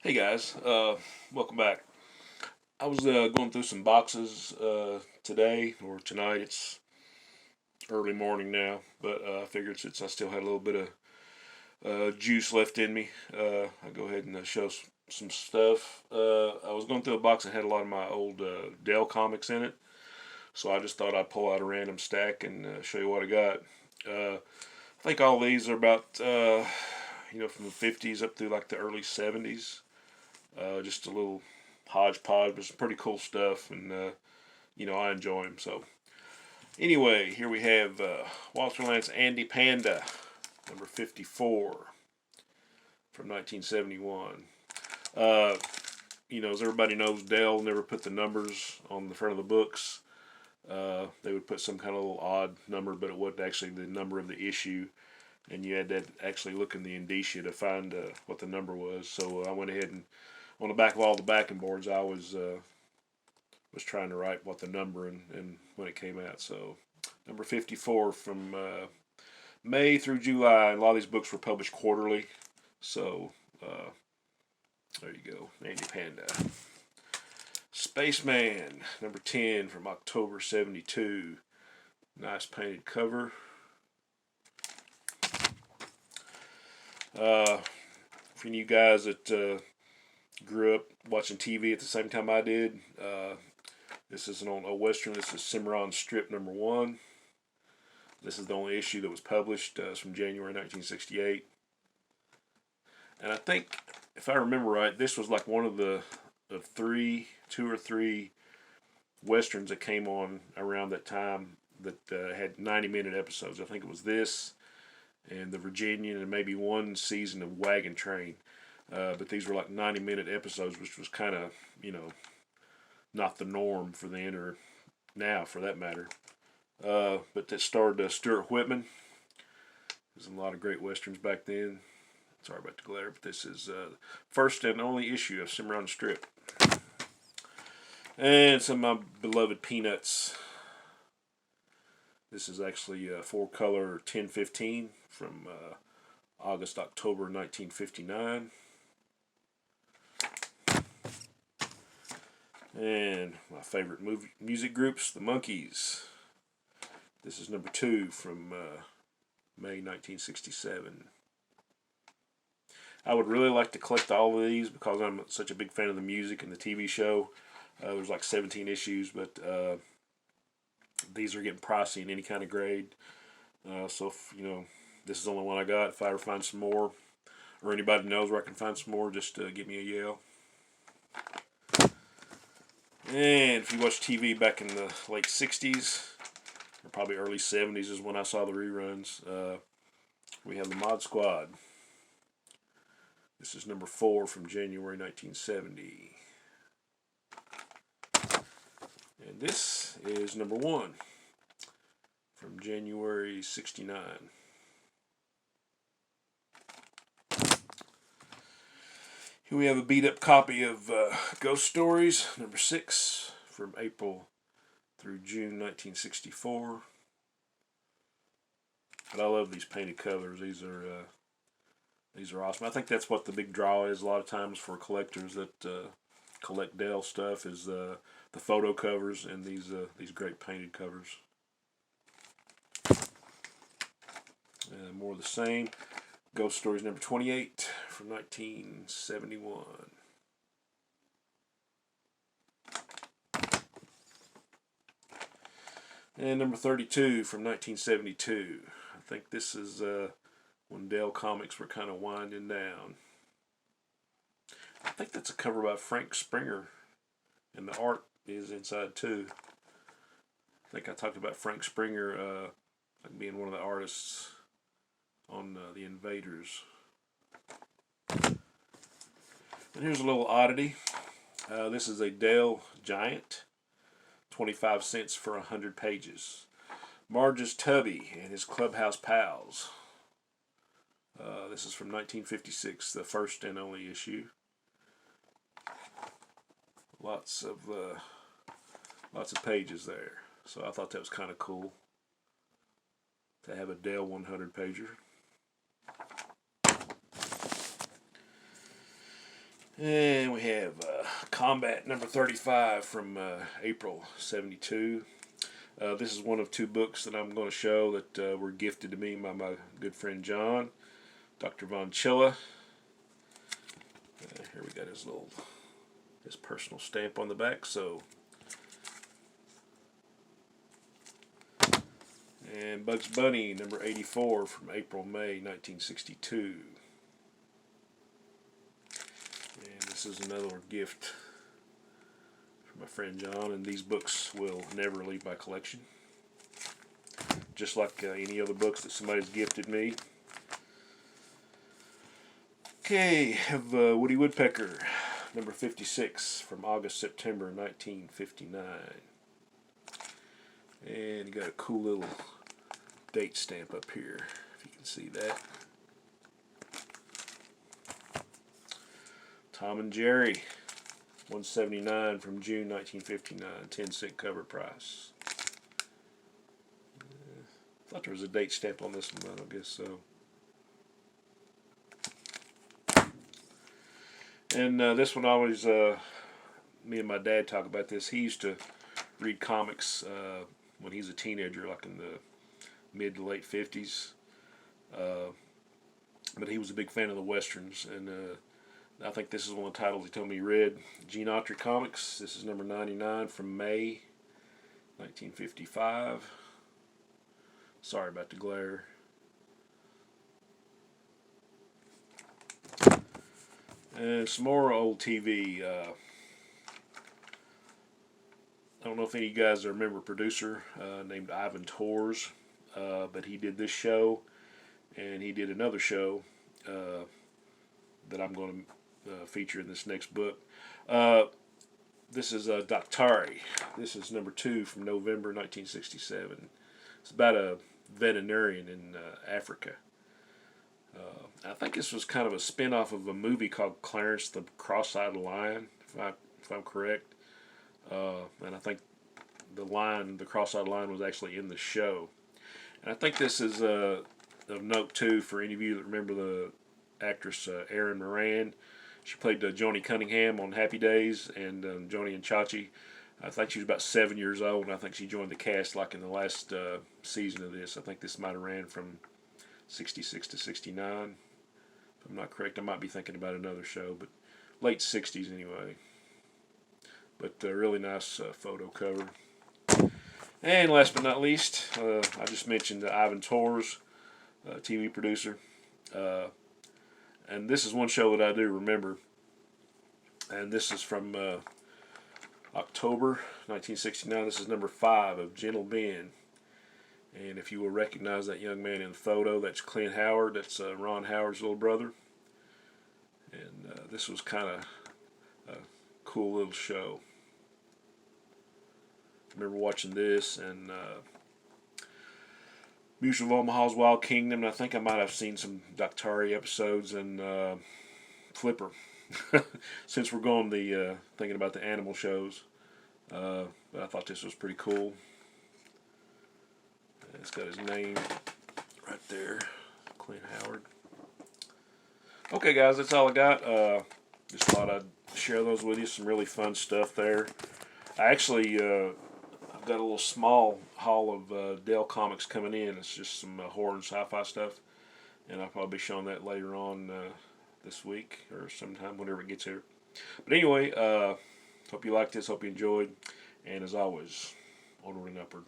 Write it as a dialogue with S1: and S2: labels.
S1: Hey guys, welcome back. I was going through some boxes today or tonight. It's early morning now, but I figured since I still had a little bit of juice left in me, I'll go ahead and show some stuff. I was going through a box that had a lot of my old Dell comics in it, so I just thought I'd pull out a random stack and show you what I got. I think all these are about from the 50s up through like the early 70s. Just a little hodgepodge, but some pretty cool stuff, and I enjoy them. So anyway, here we have Walter Lance Andy Panda, number 54 from 1971. Uh, as everybody knows, Dell never put the numbers on the front of the books. They would put some kind of little odd number, but it wasn't actually the number of the issue, and you had to actually look in the indicia to find what the number was. So I went ahead and on the back of all the backing boards, I was trying to write what the number and when it came out. So number 54 from May through July. And a lot of these books were published quarterly. So there you go, Andy Panda. Spaceman, number 10 from October 72. Nice painted cover. For you guys that grew up watching TV at the same time I did, this is an old Western. This is Simron strip number 1. This is the only issue that was published. It's from January 1968. And I think, if I remember right, this was like one of the two or three Westerns that came on around that time that had 90-minute episodes. I think it was this and The Virginian and maybe one season of Wagon Train. But these were like 90-minute episodes, which was kind of, not the norm for then or now for that matter. But that starred Stuart Whitman. There's a lot of great Westerns back then. Sorry about the glare, but this is first and only issue of Simron Strip. And some of my beloved Peanuts. This is actually 4-color 1015 from October 1959. And my favorite music groups, the Monkees. This is number 2 from May 1967. I would really like to collect all of these because I'm such a big fan of the music and the TV show. There's like 17 issues, but these are getting pricey in any kind of grade. So if, this is the only one I got. If I ever find some more, or anybody knows where I can find some more, just give me a yell. And if you watch TV back in the late 60s, or probably early 70s is when I saw the reruns, we have the Mod Squad. This is number 4 from January 1970. And this is number 1 from January 69. Here we have a beat-up copy of Ghost Stories, number 6, from April through June 1964. But I love these painted covers. These are awesome. I think that's what the big draw is a lot of times for collectors that collect Dell stuff is the photo covers and these great painted covers. More of the same. Ghost Stories number 28 from 1971. And number 32 from 1972. I think this is when Dell Comics were kind of winding down. I think that's a cover by Frank Springer, and the art is inside too. I think I talked about Frank Springer like being one of the artists on The Invaders. And here's a little oddity. This is a Dell Giant, 25 cents for 100 pages. Marge's Tubby and his Clubhouse Pals. This is from 1956, the first and only issue. Lots of pages there. So I thought that was kind of cool to have a Dell 100 pager. And we have Combat number 35 from April 72. This is one of two books that I'm going to show that were gifted to me by my good friend John, Dr. Von Chilla. Here we got his personal stamp on the back. And Bugs Bunny number 84 from April-May 1962. And this is another gift from my friend John, and these books will never leave my collection. Just like any other books that somebody's gifted me. Okay, have Woody Woodpecker, number 56 from August-September 1959. And you got a cool little date stamp up here, if you can see that. Tom and Jerry, 179 from June 1959, 10-cent cover price. Thought there was a date stamp on this one, but I guess so. And this one always, me and my dad talk about this. He used to read comics when he was a teenager, like in the mid to late 50s. But he was a big fan of the Westerns, and I think this is one of the titles he told me he read. Gene Autry Comics. This is number 99 from May 1955. Sorry about the glare. And some more old TV. I don't know if any of you guys remember a producer named Ivan Tors, but he did this show, and he did another show that I'm going to feature in this next book. This is Doctari. This is number 2 from November 1967. It's about a veterinarian in Africa. I think this was kind of a spin-off of a movie called Clarence the Cross-Eyed Lion, if I'm correct. And I think the cross-eyed lion was actually in the show. And I think this is of note too for any of you that remember the actress Erin Moran. She played Joni Cunningham on Happy Days and Joni and Chachi. I think she was about 7 years old, and I think she joined the cast like in the last season of this. I think this might have ran from 66 to 69. If I'm not correct, I might be thinking about another show, but late 60s anyway. But a really nice photo cover. And last but not least, I just mentioned Ivan Tors, TV producer. And this is one show that I do remember. And this is from October 1969. This is number 5 of Gentle Ben. And if you will recognize that young man in the photo, that's Clint Howard. That's Ron Howard's little brother. And this was kind of a cool little show. I remember watching this and Mutual of Omaha's Wild Kingdom. And I think I might have seen some Doctari episodes and Flipper. Since we're going thinking about the animal shows, but I thought this was pretty cool. It's got his name right there, Clint Howard. Okay, guys, that's all I got. Just thought I'd share those with you. Some really fun stuff there. I actually, I've got a little small haul of Dell comics coming in. It's just some horror and sci-fi stuff, and I'll probably be showing that later on this week or sometime whenever it gets here. But anyway, hope you liked this. Hope you enjoyed. And as always, onward and upward.